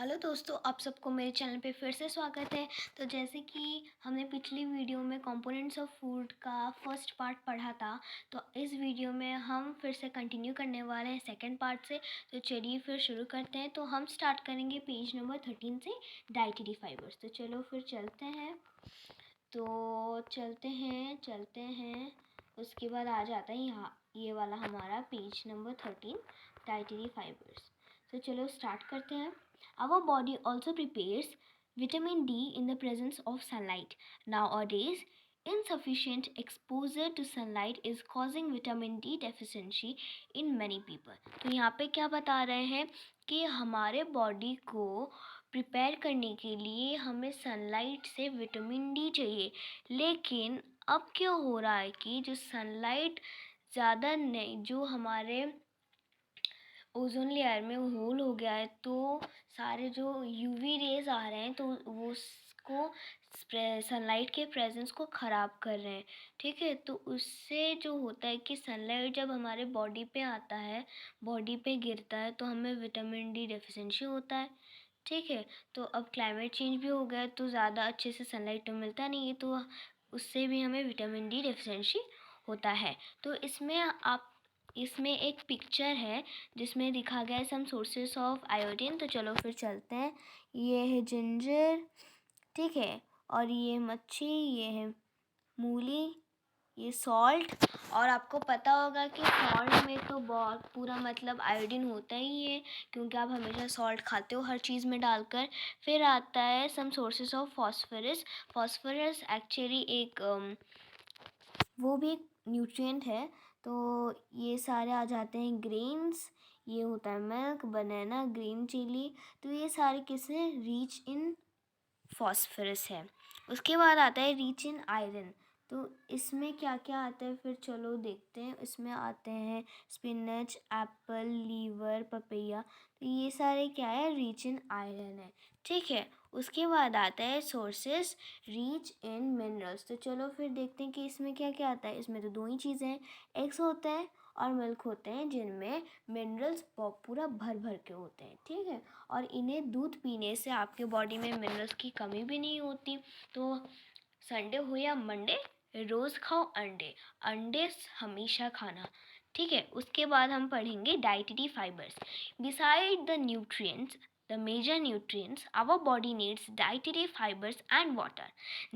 Hello दोस्तों, आप सबको मेरे चैनल पे फिर से स्वागत है। तो जैसे कि हमने पिछली वीडियो में कंपोनेंट्स ऑफ फूड का फर्स्ट पार्ट पढ़ा था, तो इस वीडियो में हम फिर से कंटिन्यू करने वाले हैं सेकंड पार्ट से। तो चलिए फिर शुरू करते हैं। तो हम स्टार्ट करेंगे पेज नंबर 13 से, डाइटरी फाइबर्स। तो चलो फिर चलते हैं। तो चलते हैं। उसके बाद आ जाता है यहाँ ये वाला हमारा पेज नंबर 13, डाइटरी फाइबर्स। तो चलो स्टार्ट करते हैं। Our body also prepares vitamin D in the presence of sunlight. Nowadays, insufficient exposure to sunlight is causing vitamin D deficiency in many people. तो यहाँ पे क्या बता रहे हैं कि हमारे बॉडी को प्रिपेयर करने के लिए हमें सनलाइट से विटामिन डी चाहिए, लेकिन अब क्या हो रहा है कि जो सनलाइट ज़्यादा नहीं, जो हमारे ओजोन लेयर में होल हो गया है, तो सारे जो यूवी रेज आ रहे हैं तो वो उसको सनलाइट के प्रेजेंस को ख़राब कर रहे हैं। ठीक है, तो उससे जो होता है कि सनलाइट जब हमारे बॉडी पे आता है, बॉडी पे गिरता है, तो हमें विटामिन डी डेफिशिएंसी होता है। ठीक है, तो अब क्लाइमेट चेंज भी हो गया है, तो ज़्यादा अच्छे से सनलाइट तो मिलता नहीं है, तो उससे भी हमें विटामिन डी डेफिशिएंसी होता है। तो इसमें एक पिक्चर है जिसमें दिखा गया है सम सोर्सेस ऑफ आयोडीन। तो चलो फिर चलते हैं। ये है जिंजर, ठीक है, और ये मच्छी, ये है मूली, ये सॉल्ट। और आपको पता होगा कि सॉल्ट में तो बहुत पूरा मतलब आयोडीन होता ही है, क्योंकि आप हमेशा सॉल्ट खाते हो हर चीज़ में डालकर। फिर आता है some sources of phosphorus. Phosphorus actually एक वो भी एक न्यूट्रिएंट है। तो ये सारे आ जाते हैं ग्रेन्स। ये होता है मिल्क, बनाना, ग्रीन चिली। तो ये सारे किससे रिच इन फॉस्फोरस है। उसके बाद आता है रिच इन आयरन। तो इसमें क्या क्या आता है फिर चलो देखते हैं। इसमें आते हैं स्पिनच, एप्पल, लीवर, पपैया। तो ये सारे क्या है, रिच इन आयरन है। ठीक है, उसके बाद आता है सोर्सेस रिच इन मिनरल्स। तो चलो फिर देखते हैं कि इसमें क्या क्या आता है। इसमें तो दो ही चीज़ें हैं, एग्स होते हैं और मिल्क होते हैं, जिनमें मिनरल्स पूरा भर भर के होते हैं। ठीक है, और इन्हें दूध पीने से आपके बॉडी में मिनरल्स की कमी भी नहीं होती। तो संडे हो या मंडे, रोज़ खाओ अंडे, अंडे हमेशा खाना। ठीक है, उसके बाद हम पढ़ेंगे dietary fibres. Beside the nutrients, the major nutrients, our body needs dietary fibers and water.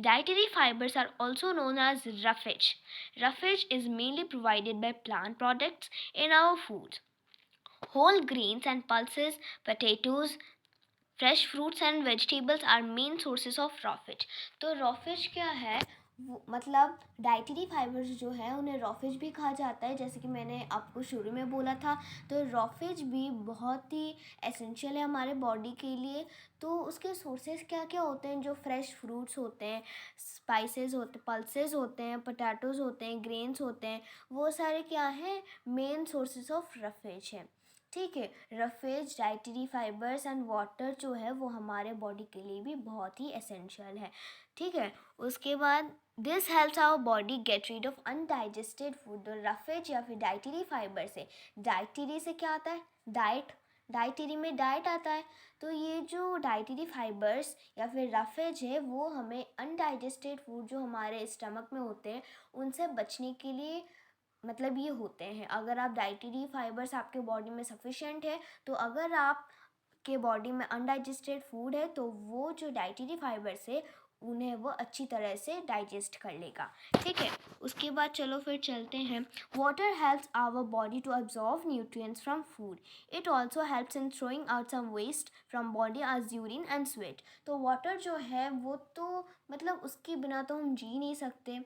Dietary fibers are also known as roughage. Roughage is mainly provided by plant products in our foods. Whole grains and pulses, potatoes, fresh fruits and vegetables are main sources of roughage. तो roughage क्या है, वो मतलब dietary fibres जो है उन्हें रॉफेज भी कहा जाता है, जैसे कि मैंने आपको शुरू में बोला था। तो रॉफेज भी बहुत ही एसेंशियल है हमारे बॉडी के लिए। तो उसके सोर्सेज क्या क्या होते हैं, जो फ्रेश फ्रूट्स होते हैं, स्पाइसेस होते, पल्सेस होते हैं, पोटैटोज़ होते हैं, ग्रेन्स होते हैं, वो सारे क्या हैं, मेन सोर्सेज ऑफ रफेज हैं। ठीक है, roughage, dietary fibres and water जो है वो हमारे बॉडी के लिए भी बहुत ही एसेंशियल है। ठीक है, उसके बाद this helps our body get rid of undigested food. Roughage या फिर डाइटरी फाइबर से, डाइटरी से क्या आता है, डाइट, डाइटरी में डाइट आता है। तो ये जो डाइटरी फाइबर्स या फिर रफेज है वो हमें अनडाइजेस्टेड फूड जो हमारे स्टमक में होते हैं उनसे बचने के लिए मतलब ये होते हैं। अगर आप डाइटरी फाइबर्स आपके बॉडी में सफिशेंट है, तो अगर आप के बॉडी में अनडाइजेस्टेड फूड है तो वो जो डाइटरी फाइबर्स है उन्हें वो अच्छी तरह से डाइजेस्ट कर लेगा। ठीक है, उसके बाद चलो फिर चलते हैं। Water helps our body to absorb nutrients from food. It also helps in throwing out some waste from body as urine and sweat. तो वाटर जो है वो तो मतलब उसके बिना तो हम जी नहीं सकते।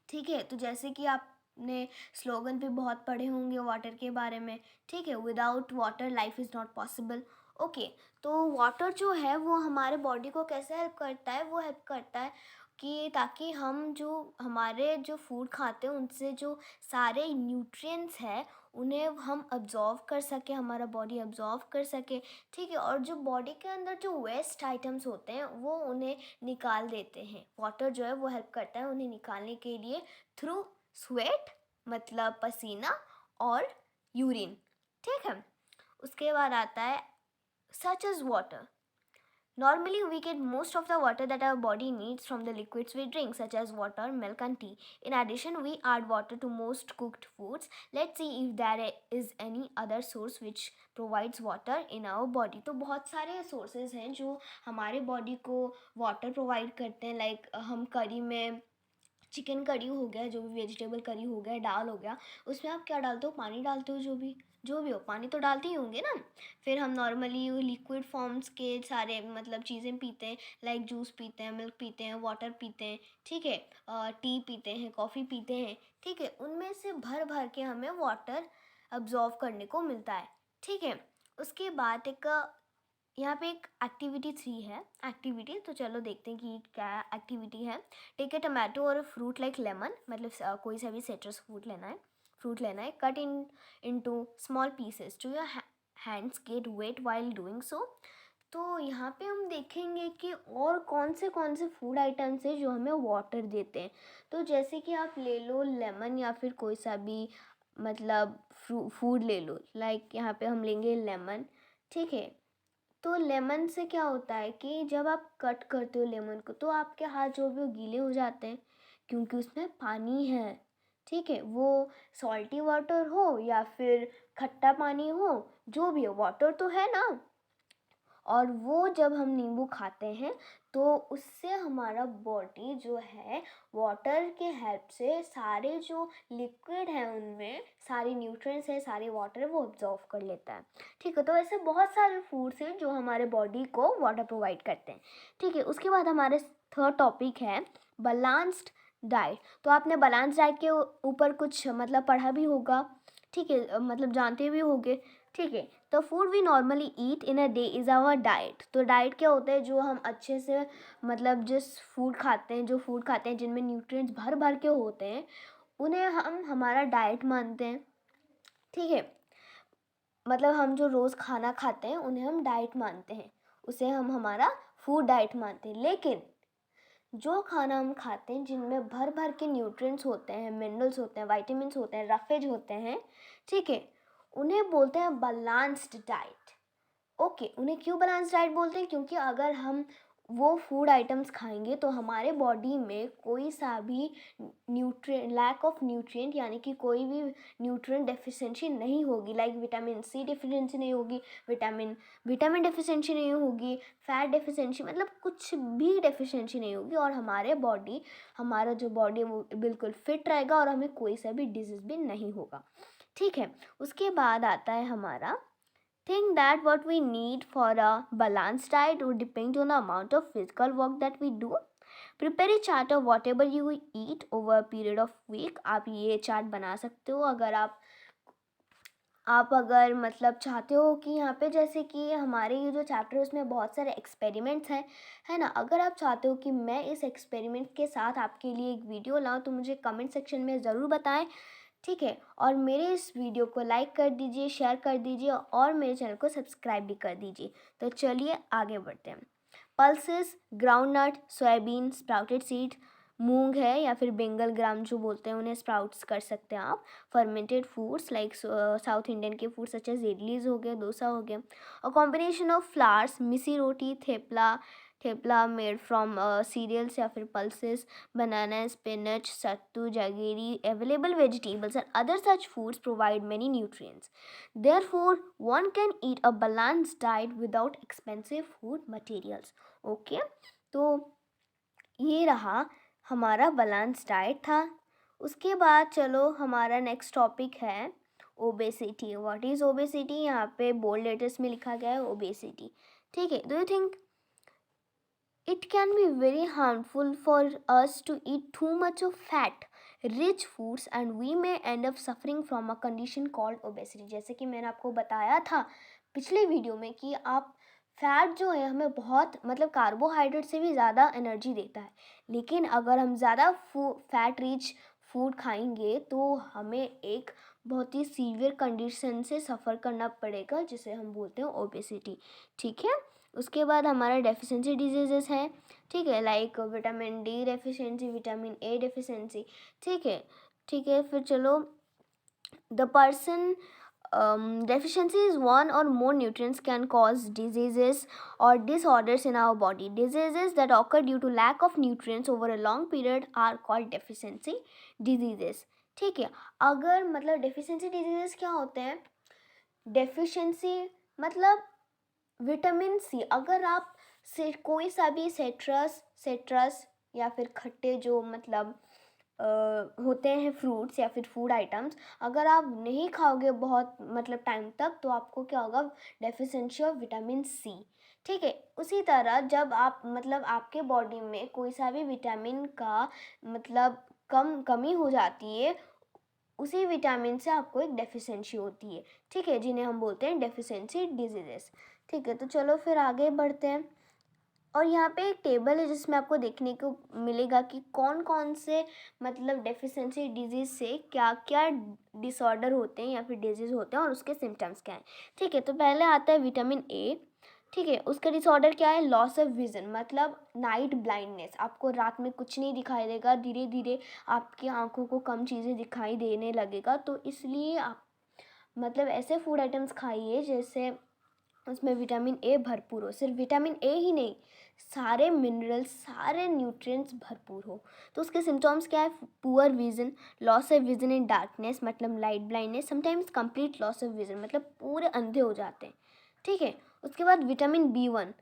ठीक है, तो जैसे कि आपने स्लोगन पे बहुत पढ़े होंगे वाटर के बारे में। ठीक है, without water life is not possible. Okay, तो वाटर जो है वो हमारे बॉडी को कैसे हेल्प करता है, वो हेल्प करता है कि ताकि हम जो हमारे जो फूड खाते हैं उनसे जो सारे न्यूट्रिएंट्स हैं उन्हें हम अब्जॉर्व कर सके, हमारा बॉडी अब्जॉर्व कर सके। ठीक है, और जो बॉडी के अंदर जो वेस्ट आइटम्स होते हैं वो उन्हें निकाल देते हैं। वाटर जो है वो हेल्प करता है उन्हें निकालने के लिए थ्रू स्वेट, मतलब पसीना, और यूरिन। ठीक है, उसके बाद आता है such as water. Normally, we get most of the water that our body needs from the liquids we drink, such as water, milk, and tea. In addition, we add water to most cooked foods. Let's see if there is any other source which provides water in our body. तो बहुत सारे sources हैं जो हमारे body को water provide करते हैं. Like हम करी में चिकन करी हो गया, जो भी वेजिटेबल करी हो गया, दाल हो गया, उसमें आप क्या डालते हो? पानी डालते हो. जो भी हो पानी तो डालते ही होंगे ना. फिर हम नॉर्मली लिक्विड फॉर्म्स के सारे मतलब चीज़ें पीते हैं. लाइक जूस पीते हैं, मिल्क पीते हैं, वाटर पीते हैं. ठीक है, टी पीते हैं, कॉफ़ी पीते हैं. ठीक है, उनमें से भर भर के हमें वाटर अब्जॉर्व करने को मिलता है. ठीक है, उसके बाद एक यहाँ पे एक एक्टिविटी 3 है. एक्टिविटी तो चलो देखते हैं कि क्या एक्टिविटी है. टेक ए टमाटो और फ्रूट लाइक लेमन, मतलब कोई सा भी सिट्रस फ्रूट लेना है. Cut into small pieces to your hands get wet while doing so. तो यहाँ पे हम देखेंगे कि और कौन से फूड आइटम्स हैं जो हमें वाटर देते हैं. तो जैसे कि आप ले लो लेमन या फिर कोई सा भी मतलब फूड ले लो. लाइक यहाँ पे हम लेंगे लेमन. ठीक है, तो लेमन से क्या होता है कि जब आप कट करते हो लेमन को तो आपके हाथ जो भी वो गीले हो जाते हैं, क्योंकि उसमें पानी है. ठीक है, वो सॉल्टी वाटर हो या फिर खट्टा पानी हो, जो भी हो, वाटर तो है ना. और वो जब हम नींबू खाते हैं तो उससे हमारा बॉडी जो है वाटर के हेल्प से सारे जो लिक्विड हैं उनमें सारे न्यूट्रिएंट्स हैं, सारे वाटर वो ऑब्जॉर्व कर लेता है. ठीक है, तो ऐसे बहुत सारे फूड्स हैं जो हमारे बॉडी को वाटर प्रोवाइड करते हैं. ठीक है, उसके बाद हमारे थर्ड टॉपिक है बैलेंस्ड डाइट. तो आपने बैलेंस डाइट के ऊपर कुछ मतलब पढ़ा भी होगा. ठीक है, मतलब जानते भी होंगे. ठीक है, तो food we normally eat in a day is our diet. तो डाइट क्या होता है? जो हम अच्छे से मतलब जिस फूड खाते हैं, जो फूड खाते हैं जिनमें न्यूट्रिएंट्स भर भर के होते हैं, उन्हें हम हमारा डाइट मानते हैं. ठीक है, मतलब हम जो रोज़ खाना खाते हैं उन्हें हम डाइट मानते हैं, उसे हम हमारा फूड डाइट मानते हैं. लेकिन जो खाना हम खाते हैं जिनमें भर भर के न्यूट्रिएंट्स होते हैं, मिनरल्स होते हैं, विटामिन्स होते हैं, रफेज होते हैं, ठीक है, उन्हें बोलते हैं बैलेंस्ड डाइट. ओके, उन्हें क्यों बैलेंस डाइट बोलते हैं? क्योंकि अगर हम वो फूड आइटम्स खाएंगे तो हमारे बॉडी में कोई सा भी लैक ऑफ न्यूट्रिएंट यानी कि कोई भी न्यूट्रिएंट डेफिशिएंसी नहीं होगी. लाइक विटामिन सी डेफिशिएंसी नहीं होगी, विटामिन डेफिशिएंसी नहीं होगी, फैट डेफिशिएंसी, मतलब कुछ भी डेफिशिएंसी नहीं होगी. और हमारा जो बॉडी है वो बिल्कुल फिट रहेगा और हमें कोई सा भी डिजीज़ भी नहीं होगा. ठीक है, उसके बाद आता है हमारा think that what we need for a balanced diet would depend on the amount of physical work that we do. Prepare a chart of whatever you eat over a period of week. आप ये chart बना सकते हो अगर आप अगर मतलब चाहते हो कि यहाँ पे जैसे कि हमारे ये जो चैप्टर है उसमें बहुत सारे एक्सपेरिमेंट्स हैं, है ना. अगर आप चाहते हो कि मैं इस एक्सपेरिमेंट के साथ आपके लिए एक वीडियो लाऊं तो मुझे कमेंट सेक्शन में ज़रूर बताएं. ठीक है, और मेरे इस वीडियो को लाइक कर दीजिए, शेयर कर दीजिए और मेरे चैनल को सब्सक्राइब भी कर दीजिए. तो चलिए आगे बढ़ते हैं. Pulses, groundnut, soybean, sprouted seed, मूंग है या फिर बेंगल ग्राम जो बोलते हैं उन्हें स्प्राउट्स कर सकते हैं आप. Fermented foods like south Indian के फूड्स सच एज इडलीज हो गए, डोसा हो गया. अ कॉम्बिनेशन ऑफ फ्लावर्स, मिसी रोटी, थेपला मेड फ्रॉम सीरियल्स या फिर pulses, banana, spinach, sattu, jaggery, available vegetables and other such foods provide many nutrients. Therefore, one can eat a balanced diet without expensive food materials. Okay, तो ये रहा हमारा balance diet था. उसके बाद चलो हमारा नेक्स्ट टॉपिक है ओबेसिटी. What is obesity? यहाँ पे बोल्ड लेटर्स में लिखा गया है ओबेसिटी. ठीक है, do you think it can be very harmful for us to eat too much of fat rich foods and we may end up suffering from a condition called obesity. जैसे कि मैंने आपको बताया था पिछले वीडियो में कि आप फैट जो है हमें बहुत मतलब कार्बोहाइड्रेट से भी ज़्यादा एनर्जी देता है. लेकिन अगर हम ज़्यादा फैट रिच फूड खाएंगे तो हमें एक बहुत ही सीवियर कंडीशन से सफ़र करना पड़ेगा जिसे हम बोलते हैं ओबेसिटी. ठीक है, उसके बाद हमारा डेफिशिएंसी डिजीजेस हैं. ठीक है, like vitamin D deficiency, vitamin A deficiency. ठीक है, फिर चलो the person deficiencies one or more nutrients can cause diseases or disorders in our body. Diseases that occur due to lack of nutrients over a long period are called deficiency diseases. ठीक है, अगर मतलब deficiency diseases क्या होते हैं? deficiency मतलब vitamin C, अगर आप से कोई सा भी सिट्रस या फिर खट्टे जो मतलब होते हैं फ्रूट्स या फिर फूड आइटम्स, अगर आप नहीं खाओगे बहुत मतलब टाइम तक तो आपको क्या होगा? Deficiency of vitamin C. ठीक है, उसी तरह जब आप मतलब आपके बॉडी में कोई सा भी विटामिन का मतलब कमी हो जाती है, उसी विटामिन से आपको एक डेफिशिएंसी होती है। ठीक है, जिन्हें हम बोलते हैं डेफिशिएंसी डिजीजेस। ठीक है, तो चलो फिर आगे बढ़ते हैं। और यहाँ पे एक टेबल है जिसमें आपको देखने को मिलेगा कि कौन कौन से मतलब डेफिशिएंसी डिजीज़ से क्या क्या डिसऑर्डर होते हैं या फिर डिजीज़ होते हैं और उसके सिम्टम्स क्या हैं। ठीक है, तो पहले आता है विटामिन ए। ठीक है, उसका डिसऑर्डर क्या है? लॉस ऑफ विजन, मतलब नाइट ब्लाइंडनेस। आपको रात में कुछ नहीं दिखाई देगा, धीरे धीरे आपकी आंखों को कम चीज़ें दिखाई देने लगेगा। तो इसलिए आप मतलब ऐसे फूड आइटम्स खाइए जैसे उसमें विटामिन ए भरपूर हो। सिर्फ विटामिन ए ही नहीं, सारे मिनरल्स, सारे न्यूट्रिएंट्स भरपूर हो। तो उसके सिम्टम्स क्या है? Poor vision, loss of vision in darkness मतलब light blindness, sometimes complete loss of vision मतलब पूरे अंधे हो जाते हैं। ठीक है, उसके बाद विटामिन बी1,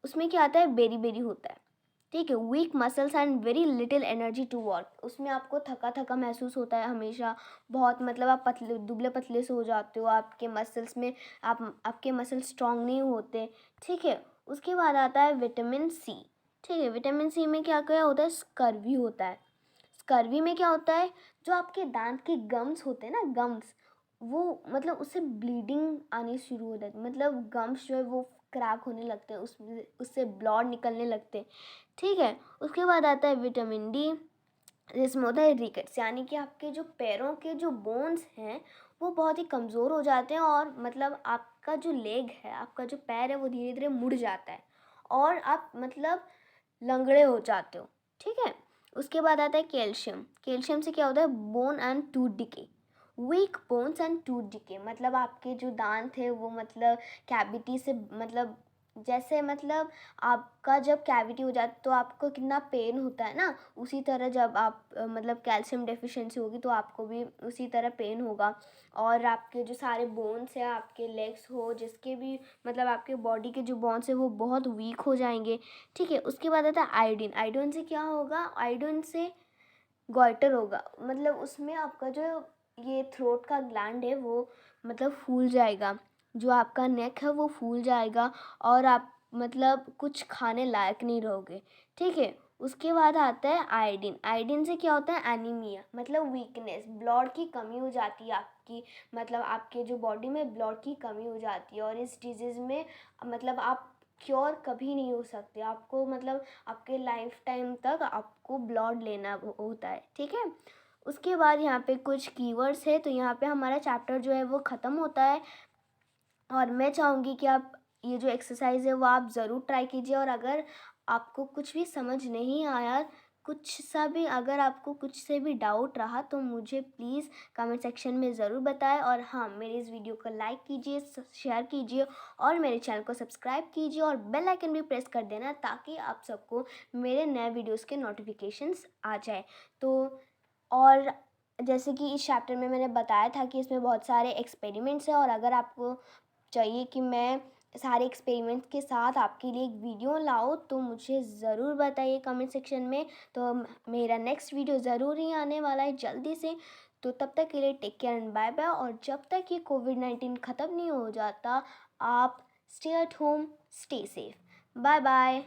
उसमें क्या आता है? बेरी बेरी होता है। ठीक है, weak muscles and very little energy to work, उसमें आपको थका थका महसूस होता है हमेशा, बहुत मतलब आप पतले दुबले पतले से हो जाते हो, आपके मसल्स में आपके मसल स्ट्रांग नहीं होते। ठीक है, उसके बाद आता है विटामिन सी। ठीक है, विटामिन सी में क्या क्या होता है? स्कर्वी होता है। स्कर्वी में क्या होता है? जो आपके दांत के गम्स होते हैं ना, गम्स, वो मतलब उससे ब्लीडिंग आनी शुरू हो जाती है, मतलब गम्स जो है वो क्रैक होने लगते हैं, उससे ब्लड निकलने लगते हैं। ठीक है, उसके बाद आता है विटामिन डी, जिसमें होता है रिकेट्स, यानी कि आपके जो पैरों के जो बोन्स हैं वो बहुत ही कमज़ोर हो जाते हैं और मतलब आपका जो लेग है, आपका जो पैर है वो धीरे धीरे मुड़ जाता है और आप मतलब लंगड़े हो जाते हो। ठीक है, उसके बाद आता है कैल्शियम। कैल्शियम से क्या होता है? Bone and tooth decay, weak bones and tooth decay, मतलब आपके जो दांत है वो मतलब कैविटी से मतलब जैसे मतलब आपका जब कैविटी हो जाती तो आपको कितना पेन होता है ना, उसी तरह जब आप मतलब कैल्शियम डेफिशिएंसी होगी तो आपको भी उसी तरह पेन होगा। और आपके जो सारे बोन्स हैं, आपके लेग्स हो जिसके भी मतलब आपके बॉडी के जो बोन्स हैं वो बहुत वीक हो जाएंगे। ठीक है, उसके बाद आता है आयोडीन। आयोडीन से क्या होगा? आयोडीन से गॉइटर होगा, मतलब उसमें आपका जो ये थ्रोट का ग्लैंड है वो मतलब फूल जाएगा, जो आपका नेक है वो फूल जाएगा और आप मतलब कुछ खाने लायक नहीं रहोगे। ठीक है, उसके बाद आता है आयोडीन। आयोडीन से क्या होता है? एनीमिया, मतलब वीकनेस, ब्लड की कमी हो जाती है आपकी, मतलब आपके जो बॉडी में ब्लड की कमी हो जाती है और इस डिजीज़ में मतलब आप क्योर कभी नहीं हो सकते, आपको मतलब आपके लाइफ टाइम तक आपको ब्लड लेना होता है। ठीक है, उसके बाद यहाँ पे कुछ कीवर्ड्स है, तो यहाँ पे हमारा चैप्टर जो है वो ख़त्म होता है और मैं चाहूँगी कि आप ये जो एक्सरसाइज है वो आप ज़रूर ट्राई कीजिए। और अगर आपको कुछ भी समझ नहीं आया, कुछ सा भी अगर आपको कुछ से भी डाउट रहा तो मुझे प्लीज़ कमेंट सेक्शन में ज़रूर बताएं। और हाँ, मेरे इस वीडियो को लाइक कीजिए, शेयर कीजिए और मेरे चैनल को सब्सक्राइब कीजिए और बेल आइकन भी प्रेस कर देना ताकि आप सबको मेरे नए वीडियोस के नोटिफिकेशंस आ जाए। तो और जैसे कि इस चैप्टर में मैंने बताया था कि इसमें बहुत सारे एक्सपेरिमेंट्स हैं और अगर आपको चाहिए कि मैं सारे एक्सपेरिमेंट्स के साथ आपके लिए एक वीडियो लाऊं तो मुझे ज़रूर बताइए कमेंट सेक्शन में। तो मेरा नेक्स्ट वीडियो ज़रूर ही आने वाला है जल्दी से। तो तब तक के लिए take care and bye bye. और जब तक ये कोविड-19 ख़त्म नहीं हो जाता, आप stay at home, stay safe. Bye bye.